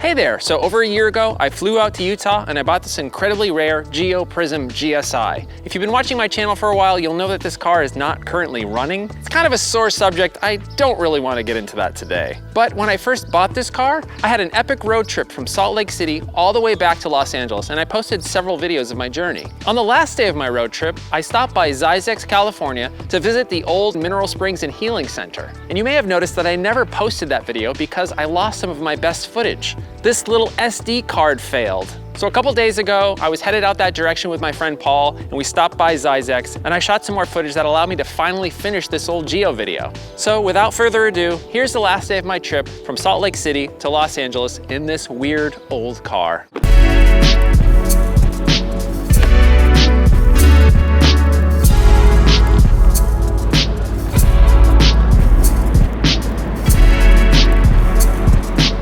Hey there, so over a year ago, I flew out to Utah and I bought this incredibly rare Geo Prizm GSi. If you've been watching my channel for a while, you'll know that this car is not currently running. It's kind of a sore subject. I don't really want to get into that today. But when I first bought this car, I had an epic road trip from Salt Lake City all the way back to Los Angeles, and I posted several videos of my journey. On the last day of my road trip, I stopped by Zzyzx California to visit the old Mineral Springs and Healing Center. And you may have noticed that I never posted that video because I lost some of my best footage. This little SD card failed. So a couple days ago, I was headed out that direction with my friend Paul, and we stopped by Zzyzx, and I shot some more footage that allowed me to finally finish this old Geo video. So without further ado, here's the last day of my trip from Salt Lake City to Los Angeles in this weird old car.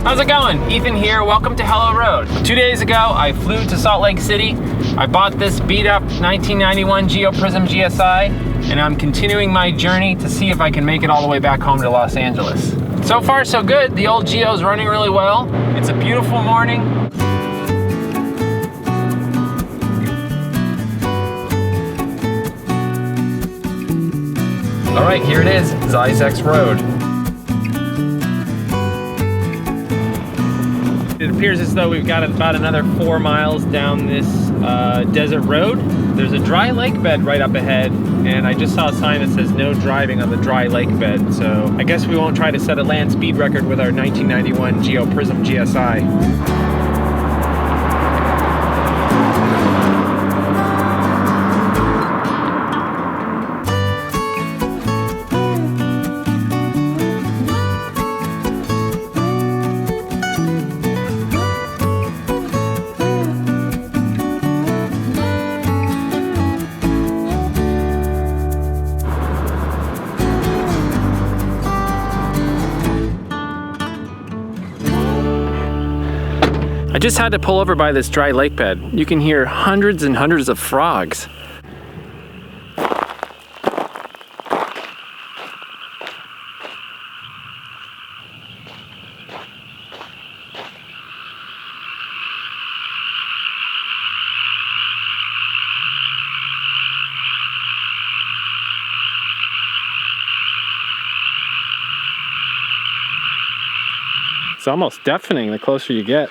How's it going? Ethan here, welcome to Hello Road. 2 days ago, I flew to Salt Lake City. I bought this beat up 1991 Geo Prizm GSi, and I'm continuing my journey to see if I can make it all the way back home to Los Angeles. So far so good, the old Geo's running really well. It's a beautiful morning. All right, here it is, Zzyzx Road. It appears as though we've got about another 4 miles down this desert road. There's a dry lake bed right up ahead, and I just saw a sign that says no driving on the dry lake bed, so I guess we won't try to set a land speed record with our 1991 Geo Prizm GSi. I just had to pull over by this dry lake bed. You can hear hundreds and hundreds of frogs. It's almost deafening the closer you get.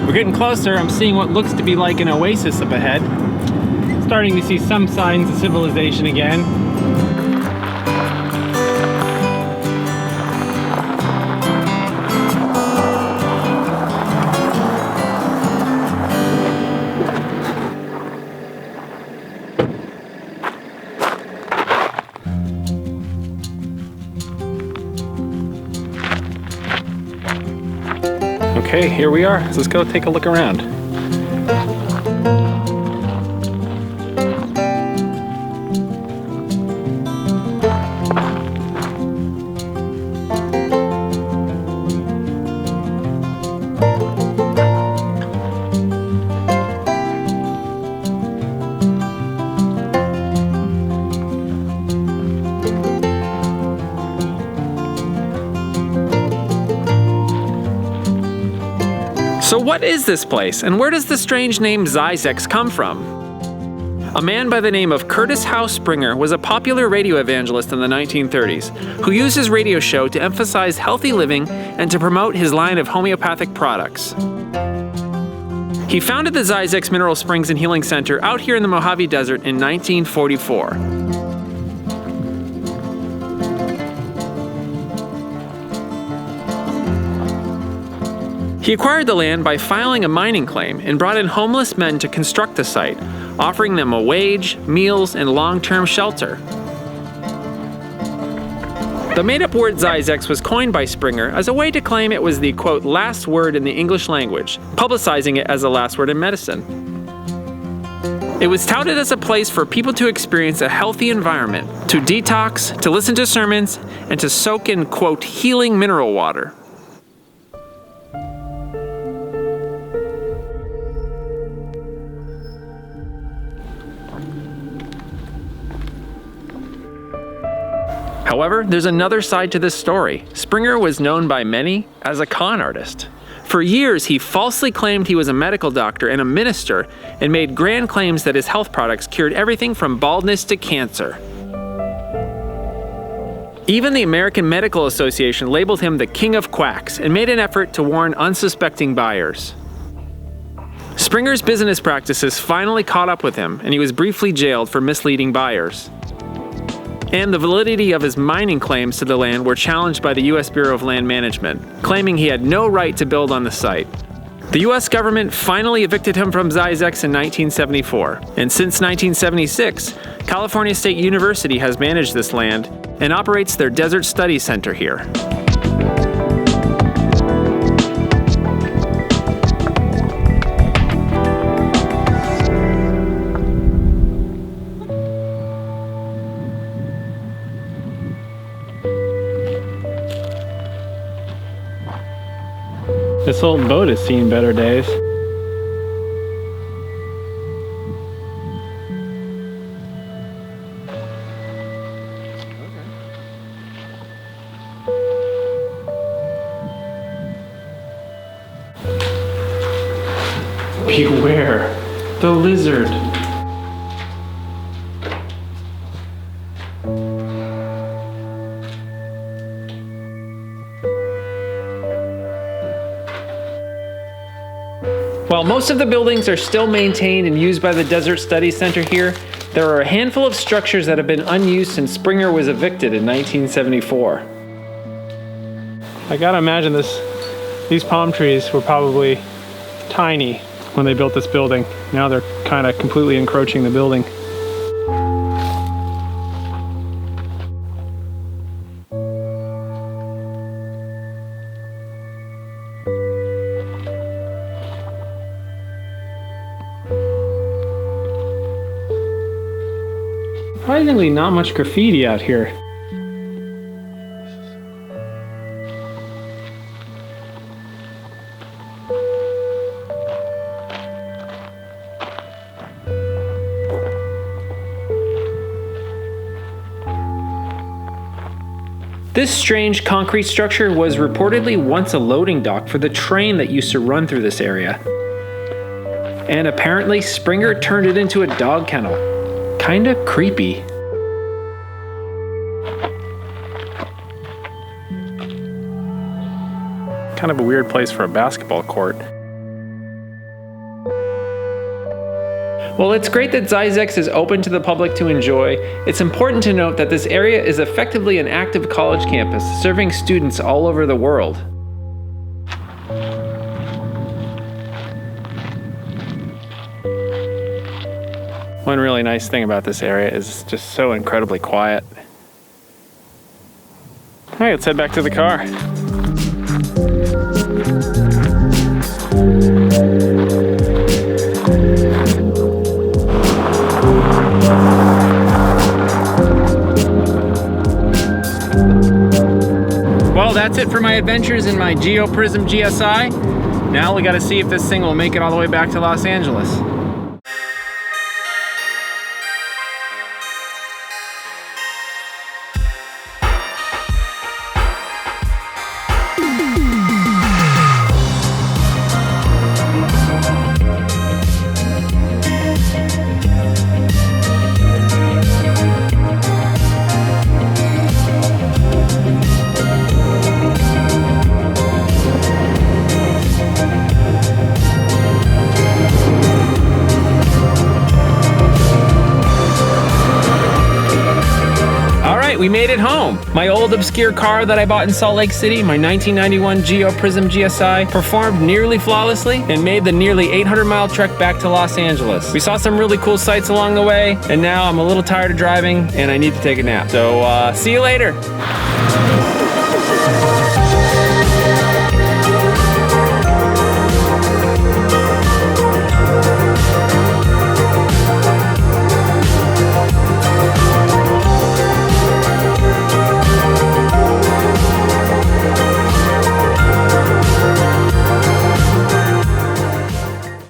We're getting closer. I'm seeing what looks to be like an oasis up ahead. Starting to see some signs of civilization again. Okay, here we are. So let's go take a look around. So what is this place, and where does the strange name Zzyzx come from? A man by the name of Curtis Howe Springer was a popular radio evangelist in the 1930s, who used his radio show to emphasize healthy living and to promote his line of homeopathic products. He founded the Zzyzx Mineral Springs and Healing Center out here in the Mojave Desert in 1944. He acquired the land by filing a mining claim and brought in homeless men to construct the site, offering them a wage, meals, and long-term shelter. The made-up word Zzyzx was coined by Springer as a way to claim it was the, quote, last word in the English language, publicizing it as the last word in medicine. It was touted as a place for people to experience a healthy environment, to detox, to listen to sermons, and to soak in, quote, healing mineral water. However, there's another side to this story. Springer was known by many as a con artist. For years, he falsely claimed he was a medical doctor and a minister and made grand claims that his health products cured everything from baldness to cancer. Even the American Medical Association labeled him the king of quacks and made an effort to warn unsuspecting buyers. Springer's business practices finally caught up with him, and he was briefly jailed for misleading buyers. And the validity of his mining claims to the land were challenged by the U.S. Bureau of Land Management, claiming he had no right to build on the site. The U.S. government finally evicted him from Zzyzx in 1974, and since 1976, California State University has managed this land and operates their Desert Study Center here. This old boat has seen better days. Beware the lizard. While most of the buildings are still maintained and used by the Desert Study Center here, there are a handful of structures that have been unused since Springer was evicted in 1974. I gotta imagine these palm trees were probably tiny when they built this building. Now they're kind of completely encroaching the building. Surprisingly, not much graffiti out here. This strange concrete structure was reportedly once a loading dock for the train that used to run through this area. And apparently Springer turned it into a dog kennel. Kinda creepy. Kind of a weird place for a basketball court. While it's great that Zzyzx is open to the public to enjoy, it's important to note that this area is effectively an active college campus, serving students all over the world. One really nice thing about this area is it's just so incredibly quiet. All right, let's head back to the car. Well, that's it for my adventures in my Geo Prizm GSi. Now we gotta see if this thing will make it all the way back to Los Angeles. We made it home. My old obscure car that I bought in Salt Lake City, my 1991 Geo Prizm GSi, performed nearly flawlessly and made the nearly 800-mile trek back to Los Angeles. We saw some really cool sights along the way, and now I'm a little tired of driving and I need to take a nap. So see you later.